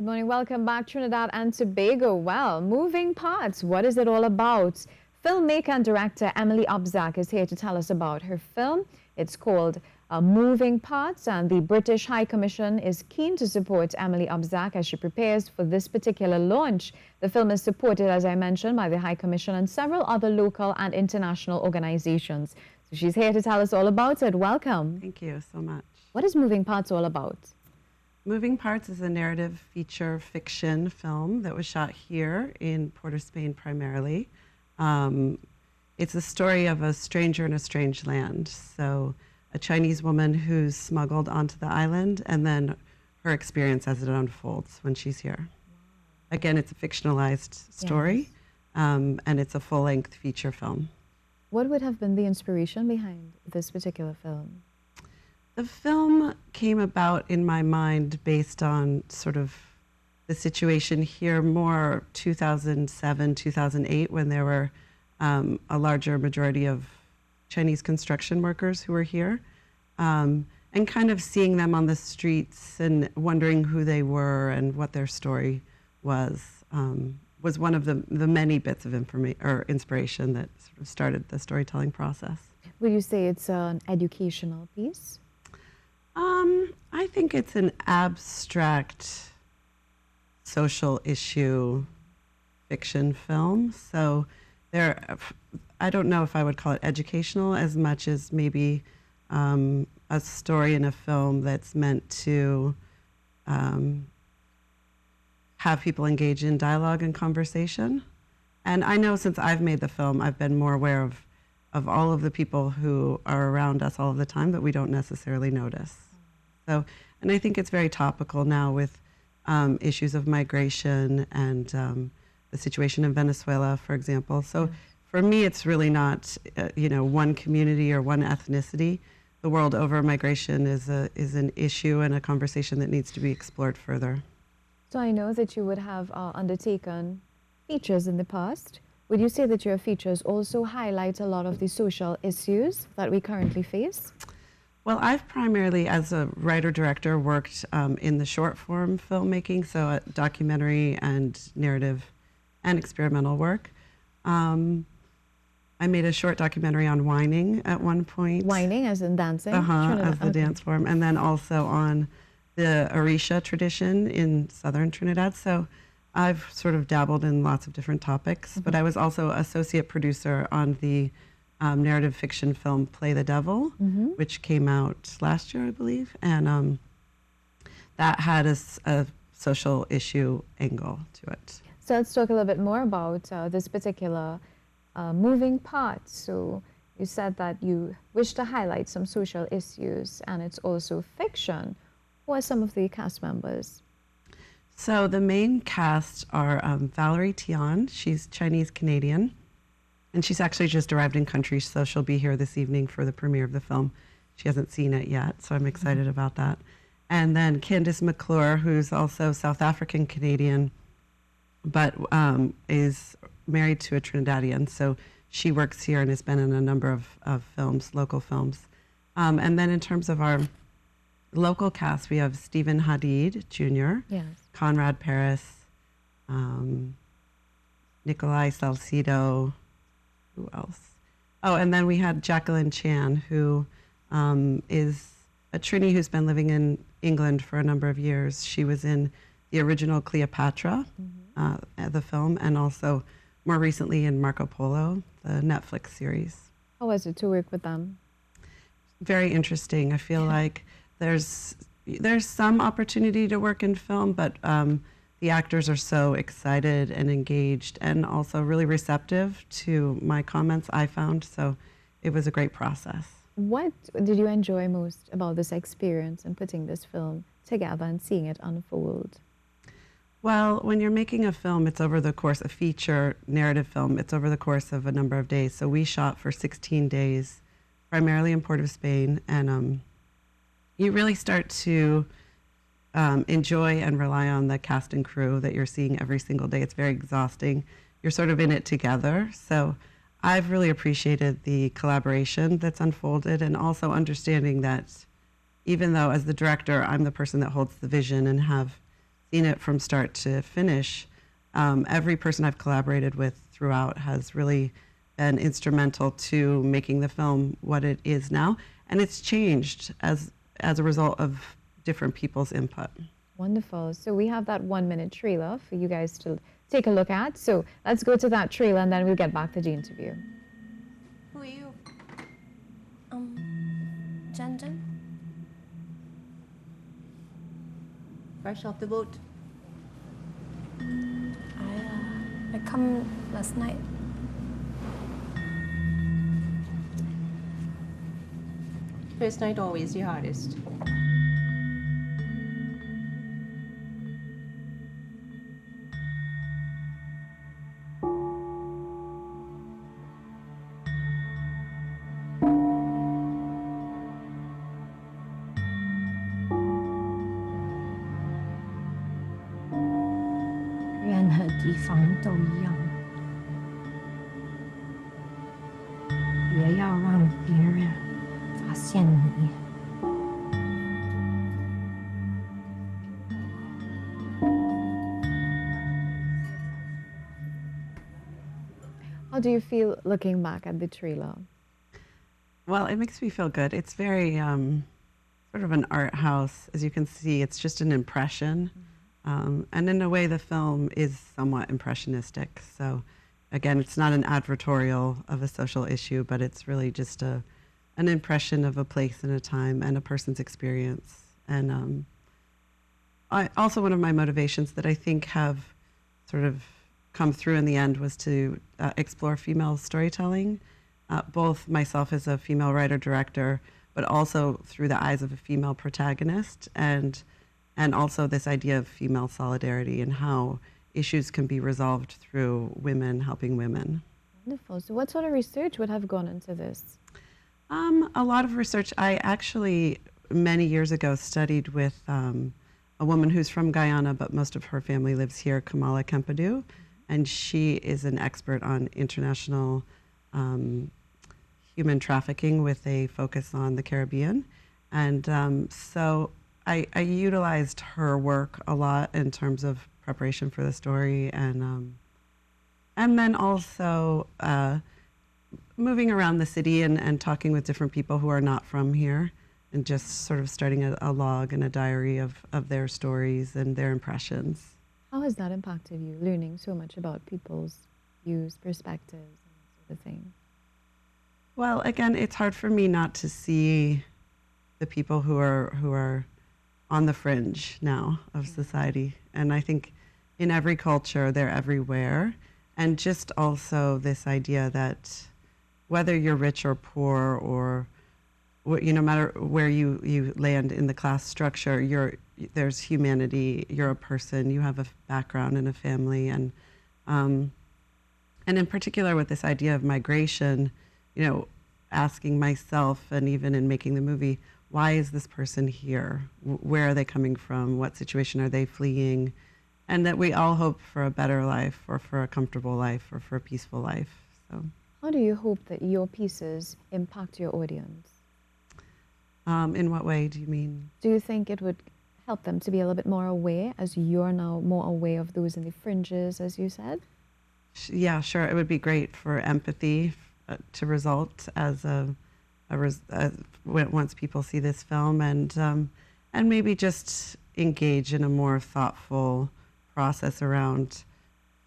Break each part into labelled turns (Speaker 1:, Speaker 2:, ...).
Speaker 1: Good morning. Welcome back, Trinidad and Tobago. Well, moving parts. What is it all about? Filmmaker and director Emily Obzak is here to tell us about her film. It's called Moving Parts, and the British High Commission is keen to support Emily Obzak as she prepares for this particular launch. The film is supported, as I mentioned, by the High Commission and several other local and international organizations. So she's here to tell us all about it. Welcome.
Speaker 2: Thank you so much.
Speaker 1: What is Moving Parts all about?
Speaker 2: Moving Parts is a narrative feature fiction film that was shot here in Port of Spain primarily. It's a story of a stranger in a strange land. So a Chinese woman who's smuggled onto the island and then her experience as it unfolds when she's here. Again, it's a fictionalized story,
Speaker 1: Yes.
Speaker 2: And it's a full-length feature film.
Speaker 1: What would have been the inspiration behind this particular film?
Speaker 2: The film came about in my mind based on sort of the situation here more 2007, 2008, when there were a larger majority of Chinese construction workers who were here, and kind of seeing them on the streets and wondering who they were and what their story was one of the many bits of inspiration that sort of started the storytelling process.
Speaker 1: Would you say it's an educational piece?
Speaker 2: I think it's an abstract social issue fiction film. So I don't know if I would call it educational as much as maybe a story in a film that's meant to have people engage in dialogue and conversation. And I know since I've made the film, I've been more aware of all of the people who are around us all of the time that we don't necessarily notice. So, and I think it's very topical now with issues of migration and the situation in Venezuela, for example. So for me, it's really not, one community or one ethnicity. The world over, migration is an issue and a conversation that needs to be explored further.
Speaker 1: So I know that you would have undertaken features in the past. Would you say that your features also highlight a lot of the social issues that we currently face?
Speaker 2: Well, I've primarily, as a writer-director, worked in the short-form filmmaking, so documentary and narrative and experimental work. I made a short documentary on whining at one point.
Speaker 1: Whining, as in dancing?
Speaker 2: As the dance form, and then also on the Orisha tradition in southern Trinidad. So I've sort of dabbled in lots of different topics, but I was also associate producer on the narrative fiction film Play the Devil, which came out last year, I believe, and that had a social issue angle to it.
Speaker 1: So let's talk a little bit more about this particular moving part. So you said that you wish to highlight some social issues, and it's also fiction. Who are some of the cast members?
Speaker 2: So the main cast are Valerie Tian. She's Chinese-Canadian, and she's actually just arrived in country, so she'll be here this evening for the premiere of the film. She hasn't seen it yet, so I'm excited about that. And then Candice McClure, who's also South African-Canadian, but is married to a Trinidadian, so she works here and has been in a number of films, local films. And then in terms of our local cast, we have Stephen Hadid Jr.,
Speaker 1: Yes.
Speaker 2: Conrad Paris, Nikolai Salcido, who else? Oh, and then we had Jacqueline Chan, who is a Trini who's been living in England for a number of years. She was in the original Cleopatra, the film, and also more recently in Marco Polo, the Netflix series.
Speaker 1: How was it to work with them?
Speaker 2: Very interesting. I feel like there's some opportunity to work in film, but the actors are so excited and engaged and also really receptive to my comments, I found. So it was a great process.
Speaker 1: What did you enjoy most about this experience and putting this film together and seeing it unfold?
Speaker 2: Well, when you're making a film, it's over the course, a feature narrative film, it's over the course of a number of days. So we shot for 16 days, primarily in Port of Spain, and you really start to enjoy and rely on the cast and crew that you're seeing every single day. It's very exhausting. You're sort of in it together. So I've really appreciated the collaboration that's unfolded, and also understanding that even though as the director, I'm the person that holds the vision and have seen it from start to finish. Every person I've collaborated with throughout has really been instrumental to making the film what it is now, and it's changed as a result of different people's input.
Speaker 1: Wonderful. So we have that 1-minute trailer for you guys to take a look at. So let's go to that trailer and then we'll get back to the interview.
Speaker 3: Who are you? Jen Jen.
Speaker 4: Fresh off the boat.
Speaker 3: I come last night.
Speaker 4: First night always the hardest.
Speaker 1: How do you feel looking back at the trailer?
Speaker 2: Well, it makes me feel good. It's very sort of an art house. As you can see, it's just an impression. And in a way, the film is somewhat impressionistic. So again, it's not an advertorial of a social issue, but it's really just an impression of a place and a time and a person's experience. And also one of my motivations that I think have sort of come through in the end was to explore female storytelling, both myself as a female writer-director, but also through the eyes of a female protagonist, and also this idea of female solidarity and how issues can be resolved through women helping women.
Speaker 1: Wonderful. So what sort of research would have gone into this?
Speaker 2: A lot of research. I actually, many years ago, studied with a woman who's from Guyana, but most of her family lives here, Kamala Kempadu, and she is an expert on international human trafficking with a focus on the Caribbean. And so I utilized her work a lot in terms of preparation for the story, and then also moving around the city and talking with different people who are not from here, and just sort of starting a log and a diary of their stories and their impressions.
Speaker 1: How has that impacted you, learning so much about people's views, perspectives, and that sort of thing?
Speaker 2: Well, again, it's hard for me not to see the people who are on the fringe now of society. And I think in every culture, they're everywhere. And just also this idea that whether you're rich or poor, or no matter where you land in the class structure, there's humanity. You're a person. You have a background and a family, and in particular with this idea of migration, asking myself, and even in making the movie, why is this person here? Where are they coming from? What situation are they fleeing? And that we all hope for a better life, or for a comfortable life, or for a peaceful life. So,
Speaker 1: how do you hope that your pieces impact your audience?
Speaker 2: In what way do you mean?
Speaker 1: Do you think it would help them to be a little bit more aware, as you're now more aware of those in the fringes, as you said?
Speaker 2: Yeah, sure. It would be great for empathy to result as once people see this film, and maybe just engage in a more thoughtful process around,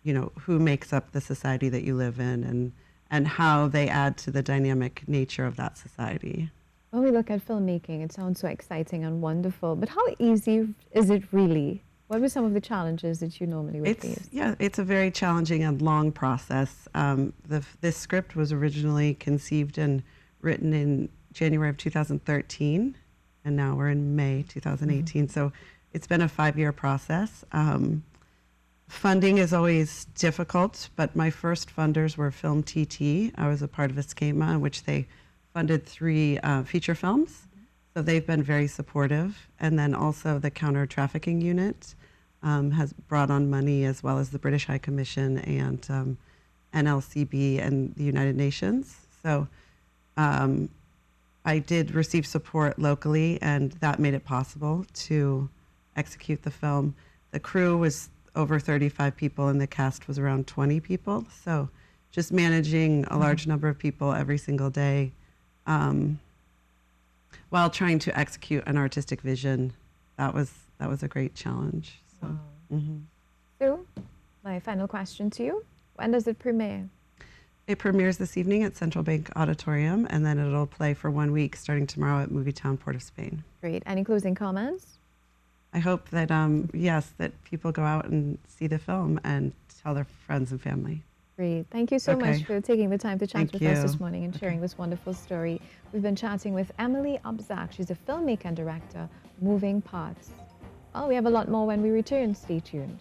Speaker 2: who makes up the society that you live in, and how they add to the dynamic nature of that society.
Speaker 1: When we look at filmmaking, it sounds so exciting and wonderful, but how easy is it really? What were some of the challenges that you normally would face?
Speaker 2: Yeah, it's a very challenging and long process. This script was originally conceived and written in January of 2013, and now we're in May 2018. So it's been a 5-year process. Funding is always difficult, but my first funders were Film TT. I was a part of a schema in which they funded 3 feature films. So they've been very supportive. And then also the Counter Trafficking Unit has brought on money, as well as the British High Commission and NLCB and the United Nations. So I did receive support locally, and that made it possible to execute the film. the crew was over 35 people and the cast was around 20 people. So just managing a large number of people every single day while trying to execute an artistic vision, that was a great challenge. So,
Speaker 1: Sue, my final question to you. When does it premiere?
Speaker 2: It premieres this evening at Central Bank Auditorium, and then it'll play for 1 week starting tomorrow at Movietown, Port of Spain.
Speaker 1: Great. Any closing comments?
Speaker 2: I hope that, yes, that people go out and see the film and tell their friends and family.
Speaker 1: Great. Thank you so much for taking the time to chat
Speaker 2: Thank
Speaker 1: with us
Speaker 2: you.
Speaker 1: this morning and sharing this wonderful story. We've been chatting with Emily Obzak. She's a filmmaker and director, Moving Parts. Well, we have a lot more when we return. Stay tuned.